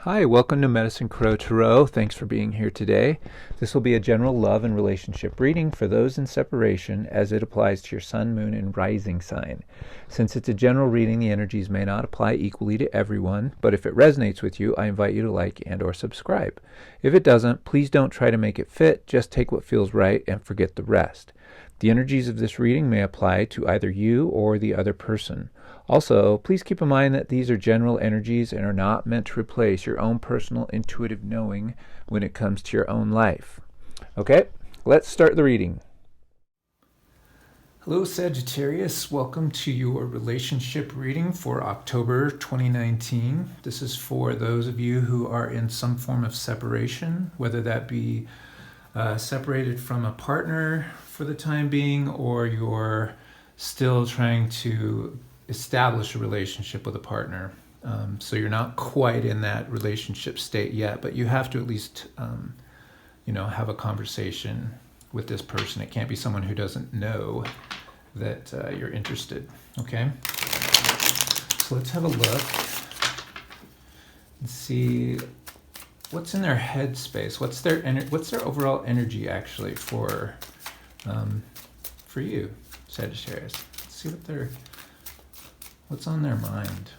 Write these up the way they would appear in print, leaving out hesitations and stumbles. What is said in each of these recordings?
Hi, welcome to Medicine Crow Tarot. Thanks for being here today. This will be a general love and relationship reading for those in separation as it applies to your sun, moon, and rising sign. Since it's a general reading, the energies may not apply equally to everyone, but if it resonates with you, I invite you to like and or subscribe. If it doesn't, please don't try to make it fit, just take what feels right and forget the rest. The energies of this reading may apply to either you or the other person. Also, please keep in mind that these are general energies and are not meant to replace your own personal intuitive knowing when it comes to your own life. Okay, let's start the reading. Hello, Sagittarius. Welcome to your relationship reading for October 2019. This is for those of you who are in some form of separation, whether that be separated from a partner for the time being, or you're still trying to establish a relationship with a partner. So you're not quite in that relationship state yet, but you have to at least, have a conversation with this person. It can't be someone who doesn't know that you're interested. Okay. So let's have a look and see what's in their head space. What's their overall energy actually for you, Sagittarius? Let's see what's on their mind.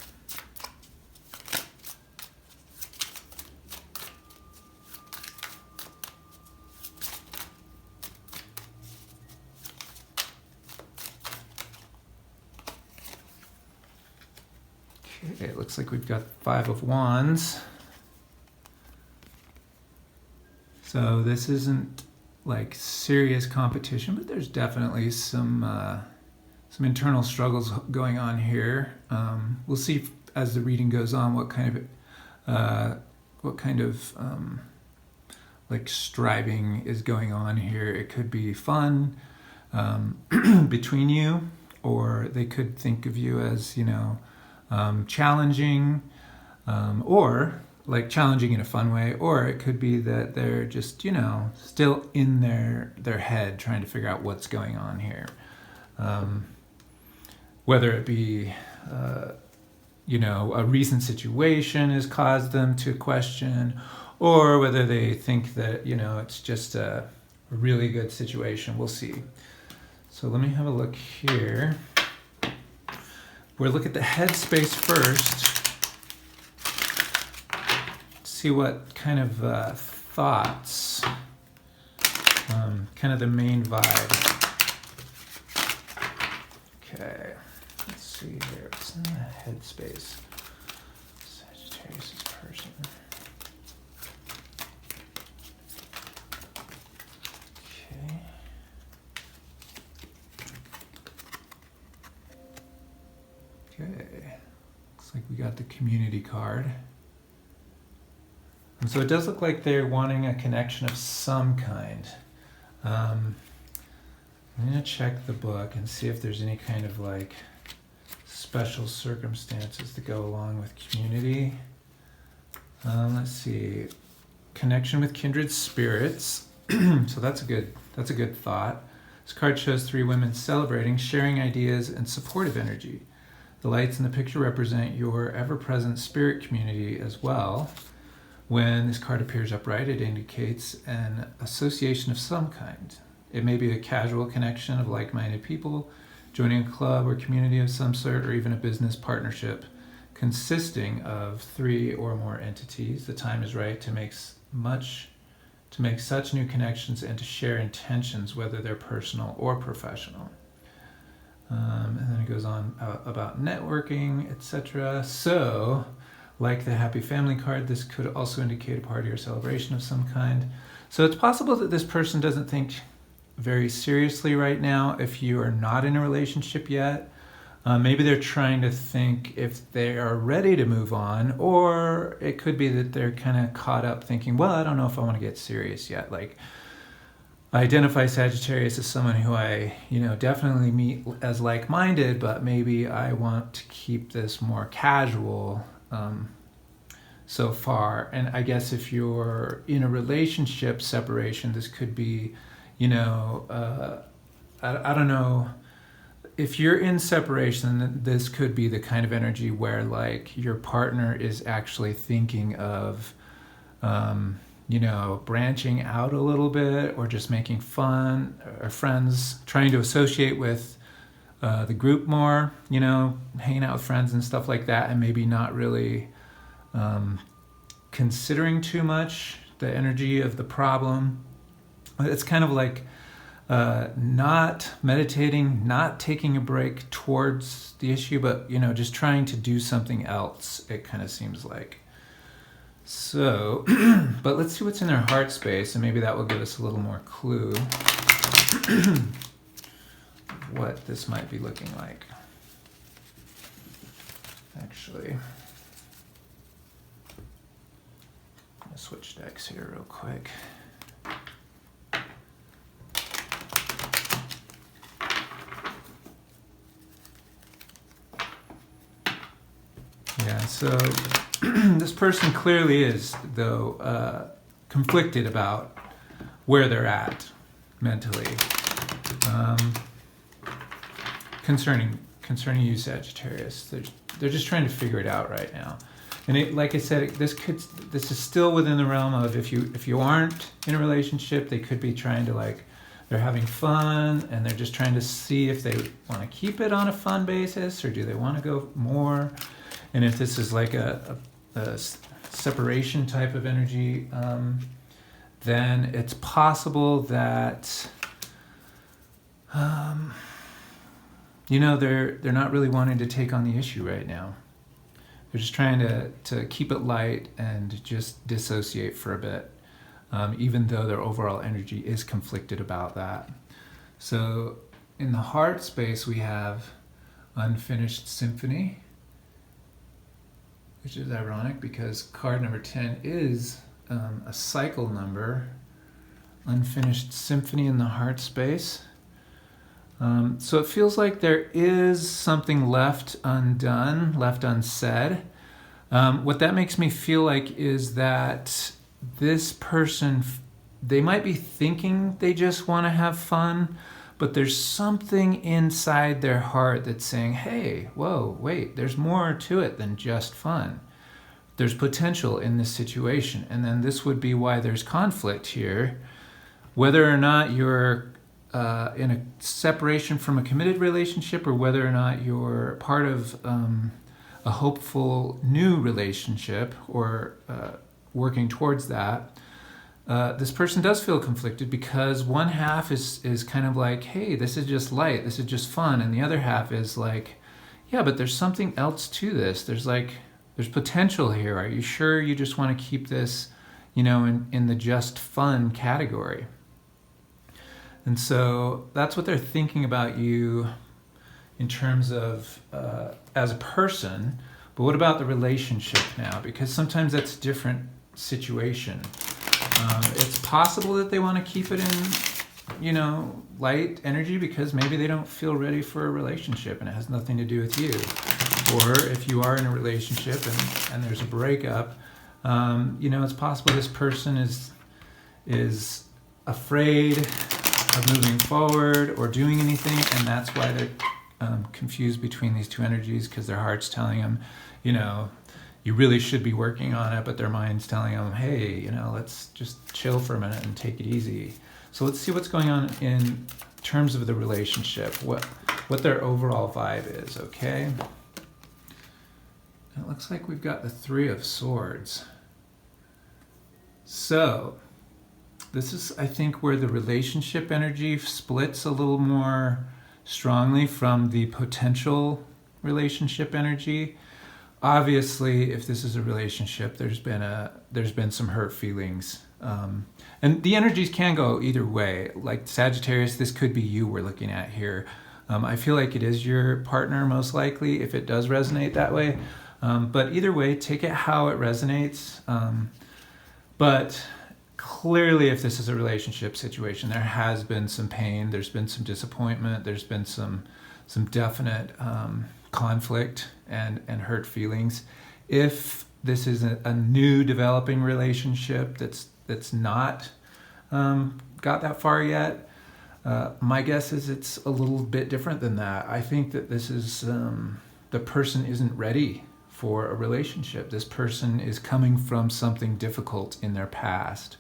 Okay, it looks like we've got 5 of Wands. So this isn't like serious competition, but there's definitely some internal struggles going on here. We'll see as the reading goes on what kind of like striving is going on here. It could be fun between you, or they could think of you as challenging, or like challenging in a fun way, or it could be that they're just still in their head trying to figure out what's going on here. Whether it be, a recent situation has caused them to question, or whether they think that, it's just a really good situation. We'll see. So let me have a look here. We'll look at the headspace first. See what kind of thoughts, kind of the main vibe. Okay. Let's see here. What's in the headspace? Sagittarius' person. Okay. Okay. Looks like we got the community card. And so it does look like they're wanting a connection of some kind. I'm going to check the book and see if there's any kind of like special circumstances that go along with community. Let's see. Connection with kindred spirits. So that's a good thought. This card shows 3 women celebrating, sharing ideas, and supportive energy. The lights in the picture represent your ever-present spirit community as well. When this card appears upright, it indicates an association of some kind. It may be a casual connection of like-minded people, joining a club or community of some sort, or even a business partnership consisting of 3 or more entities. The time is right to make such new connections and to share intentions, whether they're personal or professional. And then it goes on about networking, etc. So, like the Happy Family card, this could also indicate a party or celebration of some kind. So it's possible that this person doesn't think very seriously right now if you are not in a relationship yet. Maybe they're trying to think if they are ready to move on, or it could be that they're kind of caught up thinking, well, I don't know if I want to get serious yet. Like, I identify Sagittarius as someone who I, definitely meet as like-minded, but maybe I want to keep this more casual so far. And I guess if you're in a relationship separation, this could be, I don't know. if you're in separation, this could be the kind of energy where like your partner is actually thinking of, branching out a little bit, or just making fun, or friends, trying to associate with the group more, hanging out with friends and stuff like that, and maybe not really considering too much the energy of the problem. It's kind of like not meditating, not taking a break towards the issue, but just trying to do something else, it kind of seems like. So, but let's see what's in their heart space, and maybe that will give us a little more clue what this might be looking like. Actually, I'm gonna switch decks here real quick. Yeah, so this person clearly is, though, conflicted about where they're at mentally. Concerning you, Sagittarius, they're just trying to figure it out right now. And like I said, this is still within the realm of if you aren't in a relationship, they could be trying to they're having fun, and they're just trying to see if they want to keep it on a fun basis, or do they want to go more. And if this is like a separation type of energy, then it's possible that they're not really wanting to take on the issue right now. They're just trying to keep it light and just dissociate for a bit, even though their overall energy is conflicted about that. So in the heart space, we have unfinished symphony, which is ironic because card number 10 is a cycle number. Unfinished symphony in the heart space. So it feels like there is something left undone, left unsaid. What that makes me feel like is that this person, they might be thinking they just want to have fun, but there's something inside their heart that's saying, hey, whoa, wait, there's more to it than just fun. There's potential in this situation. And then this would be why there's conflict here. Whether or not you're in a separation from a committed relationship, or whether or not you're part of a hopeful new relationship, or working towards that, this person does feel conflicted, because one half is kind of like, hey, this is just light, this is just fun, and the other half is like, yeah, but there's something else to this. There's potential here. Are you sure you just want to keep this, in the just fun category? And so that's what they're thinking about you in terms of as a person. But what about the relationship now? Because sometimes that's a different situation. It's possible that they want to keep it in, light energy, because maybe they don't feel ready for a relationship and it has nothing to do with you. Or if you are in a relationship and there's a breakup, it's possible this person is afraid of moving forward or doing anything, and that's why they're confused between these two energies, because their heart's telling them, you really should be working on it, but their mind's telling them, hey, let's just chill for a minute and take it easy. So let's see what's going on in terms of the relationship, what their overall vibe is, okay? It looks like we've got the 3 of Swords. So this is, I think, where the relationship energy splits a little more strongly from the potential relationship energy. Obviously, if this is a relationship, there's been some hurt feelings. And the energies can go either way. Like Sagittarius, this could be you we're looking at here. I feel like it is your partner most likely, if it does resonate that way. But either way, take it how it resonates. But clearly, if this is a relationship situation, there has been some pain, there's been some disappointment, there's been some definite conflict and hurt feelings. If this is a new developing relationship that's not got that far yet, My guess is it's a little bit different than that. I think that this is the person isn't ready for a relationship. This person is coming from something difficult in their past.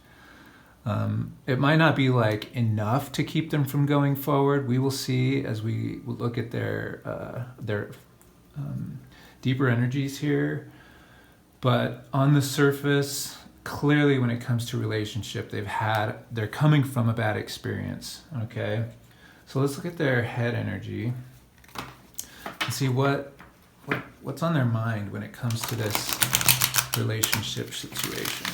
It might not be like enough to keep them from going forward. We will see as we look at their deeper energies here. But on the surface, clearly when it comes to relationship, they're coming from a bad experience. Okay, so let's look at their head energy and see what's on their mind when it comes to this relationship situation.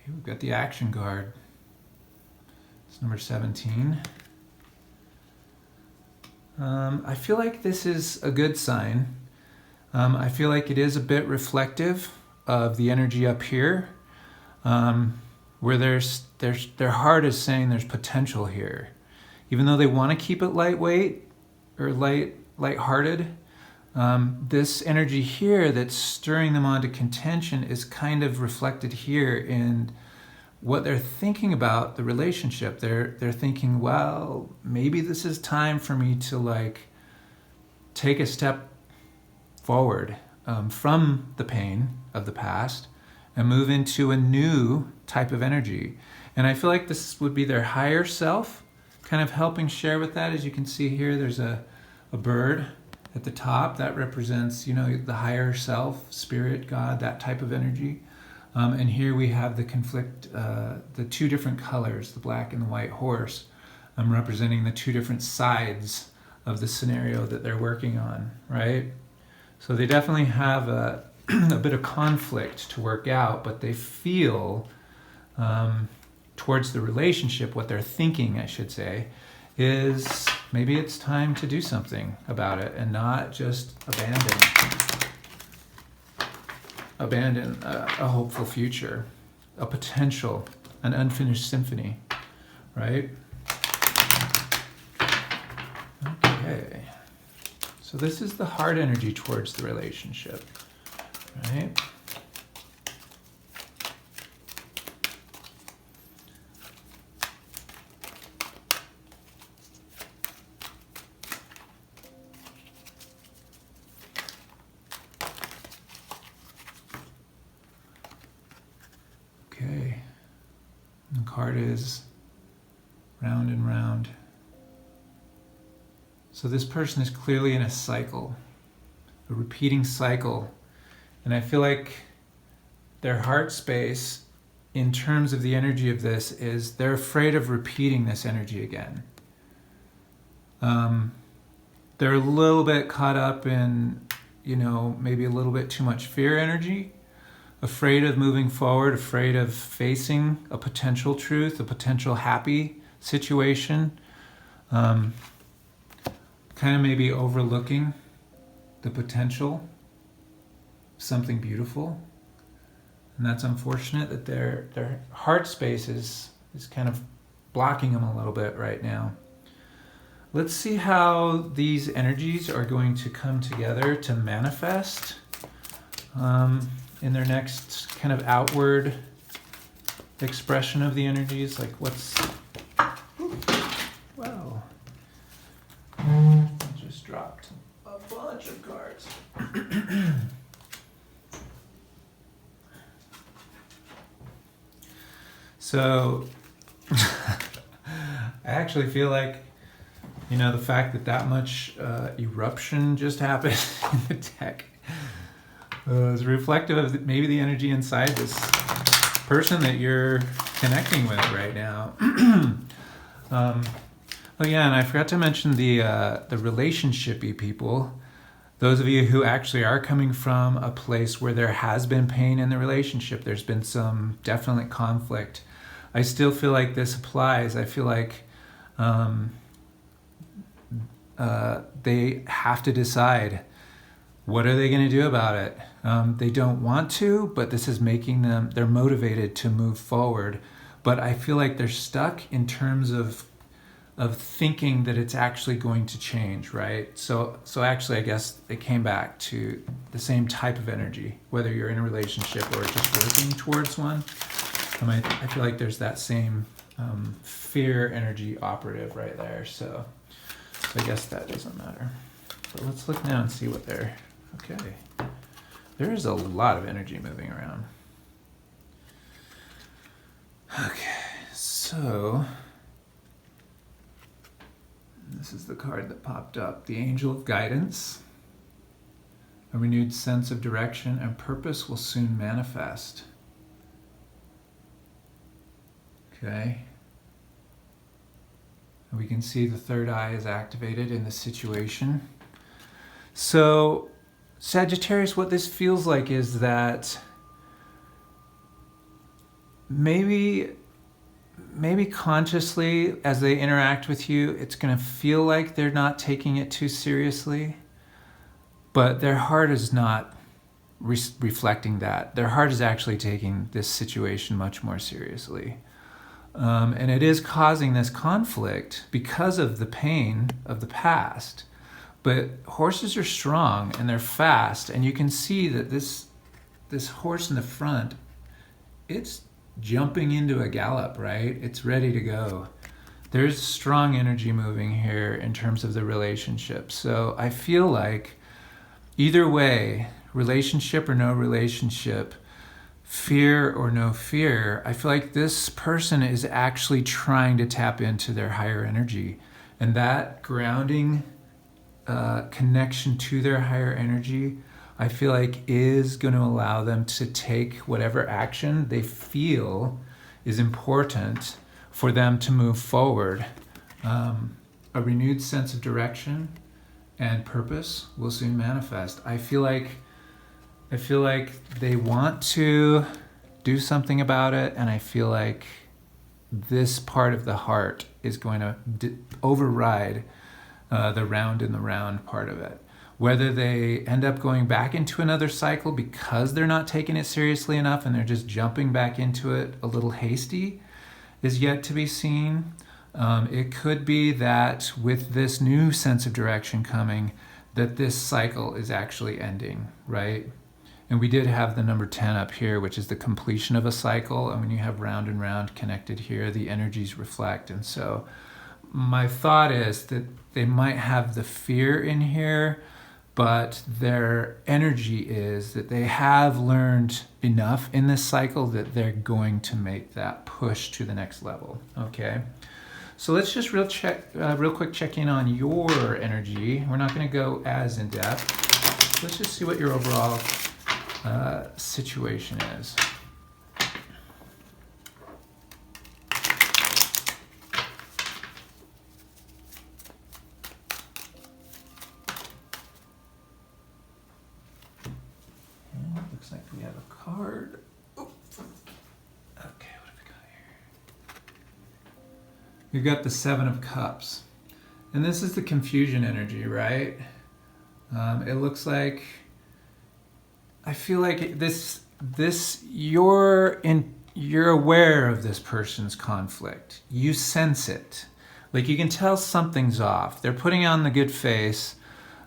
We've got the action card. It's number 17. I feel like this is a good sign. I feel like it is a bit reflective of the energy up here, where their heart is saying there's potential here. Even though they want to keep it lightweight or lighthearted, this energy here that's stirring them on to contention is kind of reflected here in what they're thinking about the relationship. They're thinking, well, maybe this is time for me to take a step forward from the pain of the past and move into a new type of energy. And I feel like this would be their higher self kind of helping share with that. As you can see here, there's a bird at the top that represents, the higher self, spirit, God, that type of energy. And here we have the two different colors, the black and the white horse, representing the two different sides of the scenario that they're working on, right? So they definitely have a bit of conflict to work out, but they feel towards the relationship, what they're thinking, I should say, is maybe it's time to do something about it and not just abandon a hopeful future, a potential, an unfinished symphony, right? Okay. So this is the heart energy towards the relationship, right? Okay, the card is round and round. So this person is clearly in a cycle, a repeating cycle. And I feel like their heart space, in terms of the energy of this, is they're afraid of repeating this energy again. They're a little bit caught up in, maybe a little bit too much fear energy. Afraid of moving forward, afraid of facing a potential truth, a potential happy situation. Kind of maybe overlooking the potential of something beautiful. And that's unfortunate that their heart space is kind of blocking them a little bit right now. Let's see how these energies are going to come together to manifest in their next kind of outward expression of the energies. Like wow. I just dropped a bunch of cards. So I actually feel like, the fact that much eruption just happened in the deck is reflective of maybe the energy inside this person that you're connecting with right now. Oh yeah, and I forgot to mention the relationship-y people. Those of you who actually are coming from a place where there has been pain in the relationship, there's been some definite conflict. I still feel like this applies. I feel like they have to decide, what are they going to do about it? They don't want to, but this is making them, they're motivated to move forward. But I feel like they're stuck in terms of of thinking that it's actually going to change, right? So actually, I guess it came back to the same type of energy, whether you're in a relationship or just working towards one. I feel like there's that same fear energy operative right there. So I guess that doesn't matter. But let's look now and see what they're, okay. There is a lot of energy moving around. Okay, so this is the card that popped up. The Angel of Guidance. A renewed sense of direction and purpose will soon manifest. Okay. And we can see the third eye is activated in the situation. So, Sagittarius, what this feels like is that maybe consciously, as they interact with you, it's going to feel like they're not taking it too seriously, but their heart is not reflecting that. Their heart is actually taking this situation much more seriously. And it is causing this conflict because of the pain of the past. But horses are strong and they're fast, and you can see that this horse in the front, it's jumping into a gallop, right? It's ready to go. There's strong energy moving here in terms of the relationship. So I feel like either way, relationship or no relationship, fear or no fear, I feel like this person is actually trying to tap into their higher energy. And that grounding connection to their higher energy, I feel like is going to allow them to take whatever action they feel is important for them to move forward. A renewed sense of direction and purpose will soon manifest. I feel like they want to do something about it, and I feel like this part of the heart is going to override the round and the round part of it. Whether they end up going back into another cycle because they're not taking it seriously enough and they're just jumping back into it a little hasty is yet to be seen. It could be that with this new sense of direction coming, that this cycle is actually ending, right? And we did have the number 10 up here, which is the completion of a cycle. And when you have round and round connected here, the energies reflect. And so my thought is that they might have the fear in here, but their energy is that they have learned enough in this cycle that they're going to make that push to the next level. Okay. So let's just real quick check in on your energy. We're not going to go as in depth. Let's just see what your overall situation is. And looks like we have a card. Oh. Okay, what have we got here? We've got the Seven of Cups. And this is the confusion energy, right? It looks like, I feel like you're aware of this person's conflict. You sense it. Like you can tell something's off. They're putting on the good face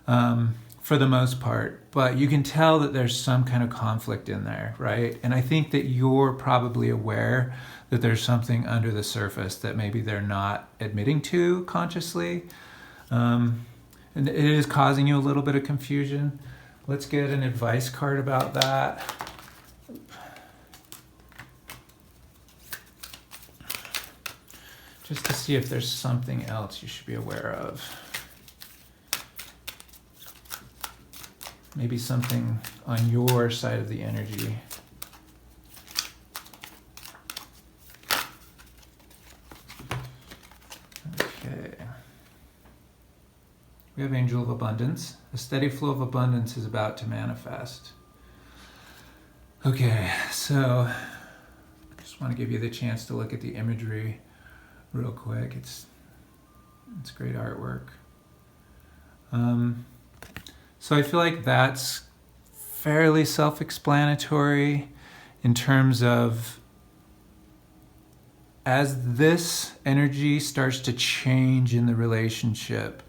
for the most part, but you can tell that there's some kind of conflict in there, right? And I think that you're probably aware that there's something under the surface that maybe they're not admitting to consciously. And it is causing you a little bit of confusion. Let's get an advice card about that. Just to see if there's something else you should be aware of. Maybe something on your side of the energy. Okay. We have Angel of Abundance. A steady flow of abundance is about to manifest. Okay, so I just want to give you the chance to look at the imagery real quick. It's great artwork. So I feel like that's fairly self-explanatory in terms of, as this energy starts to change in the relationship,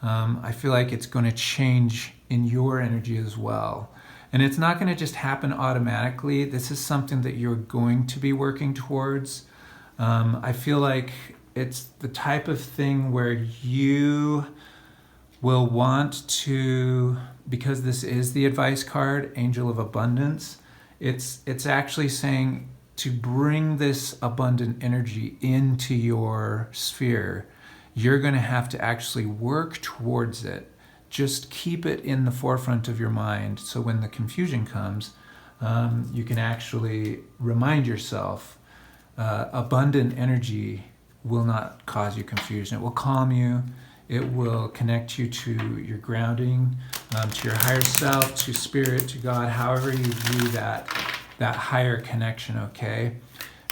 I feel like it's going to change in your energy as well. And it's not going to just happen automatically. This is something that you're going to be working towards. I feel like it's the type of thing where you will want to, because this is the advice card, Angel of Abundance, it's actually saying to bring this abundant energy into your sphere. You're going to have to actually work towards it. Just keep it in the forefront of your mind, so when the confusion comes, you can actually remind yourself, abundant energy will not cause you confusion. It will calm you. It will connect you to your grounding, to your higher self, to spirit, to God, however you view that higher connection, okay?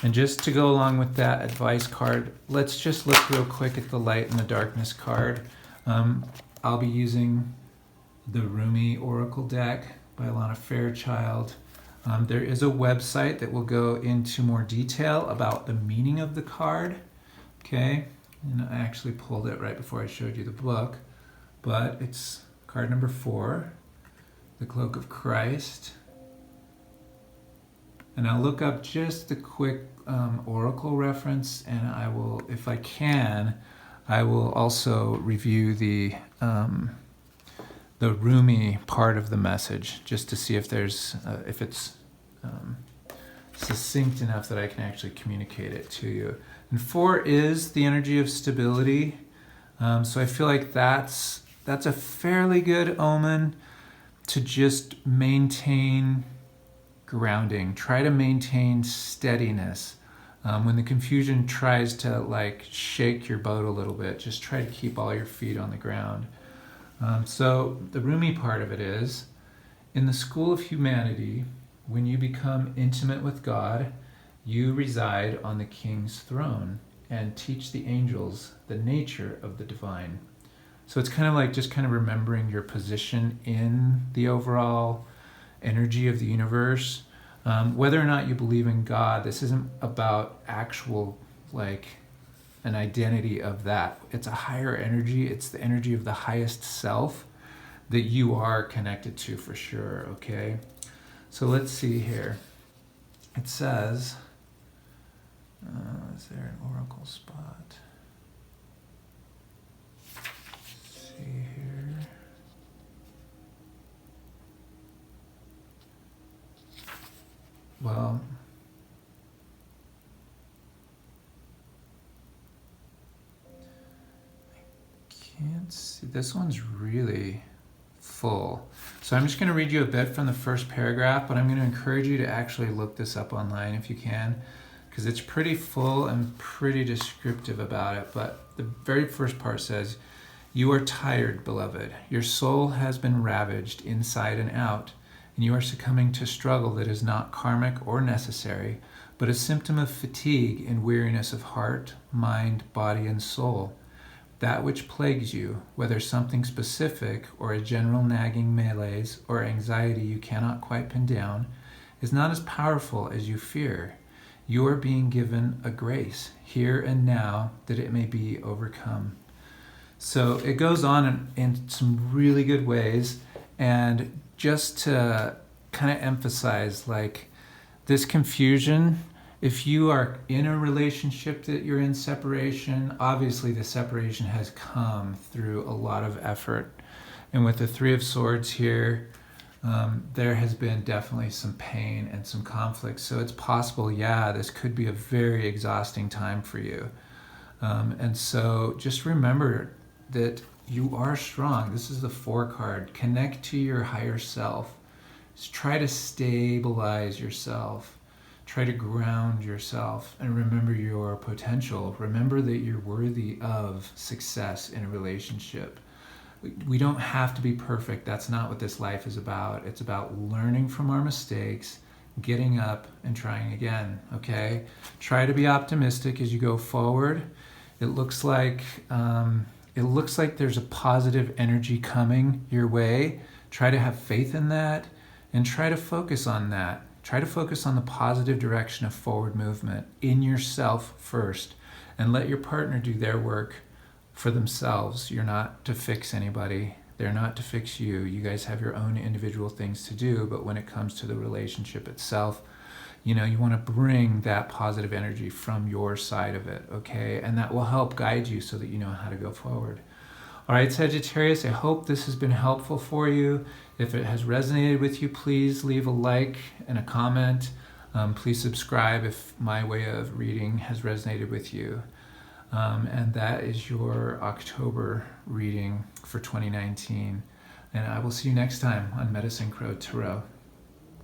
And just to go along with that advice card, let's just look real quick at the light and the darkness card. I'll be using the Rumi Oracle deck by Alana Fairchild. There is a website that will go into more detail about the meaning of the card, okay? And I actually pulled it right before I showed you the book, but it's card number 4, the Cloak of Christ. And I'll look up just a quick oracle reference, and I will, if I can, I will also review the Rumi part of the message, just to see if there's if it's succinct enough that I can actually communicate it to you. And 4 is the energy of stability, so I feel like that's a fairly good omen to just maintain grounding. Try to maintain steadiness. When the confusion tries to like shake your boat a little bit, just try to keep all your feet on the ground. So the Rumi part of it is, in the school of humanity, when you become intimate with God, you reside on the king's throne and teach the angels the nature of the divine. So it's kind of like just kind of remembering your position in the overall energy of the universe. Whether or not you believe in God, this isn't about actual, like, an identity of that. It's a higher energy. It's the energy of the highest self that you are connected to for sure, okay? So let's see here. It says, is there an oracle spot? Let's see here. Well, I can't see. This one's really full. So I'm just going to read you a bit from the first paragraph, but I'm going to encourage you to actually look this up online if you can, because it's pretty full and pretty descriptive about it. But the very first part says, "You are tired, beloved. Your soul has been ravaged inside and out, and you are succumbing to struggle that is not karmic or necessary, but a symptom of fatigue and weariness of heart, mind, body, and soul. That which plagues you, whether something specific or a general nagging malaise or anxiety you cannot quite pin down, is not as powerful as you fear. You are being given a grace, here and now, that it may be overcome." So it goes on in some really good ways, and just to kind of emphasize, like, this confusion, if you are in a relationship that you're in separation, obviously the separation has come through a lot of effort. And with the 3 of Swords here, there has been definitely some pain and some conflict. So it's possible, yeah, this could be a very exhausting time for you. And so just remember that you are strong. This is the 4 card. Connect to your higher self. Just try to stabilize yourself. Try to ground yourself and remember your potential. Remember that you're worthy of success in a relationship. We don't have to be perfect. That's not what this life is about. It's about learning from our mistakes, getting up and trying again, okay? Try to be optimistic as you go forward. It looks like there's a positive energy coming your way. Try to have faith in that and try to focus on that. Try to focus on the positive direction of forward movement in yourself first, and let your partner do their work for themselves. You're not to fix anybody. They're not to fix you. You guys have your own individual things to do, but when it comes to the relationship itself, you want to bring that positive energy from your side of it, okay? And that will help guide you so that you know how to go forward. All right, Sagittarius, I hope this has been helpful for you. If it has resonated with you, please leave a like and a comment. Please subscribe if my way of reading has resonated with you. And that is your October reading for 2019. And I will see you next time on Medicine Crow Tarot.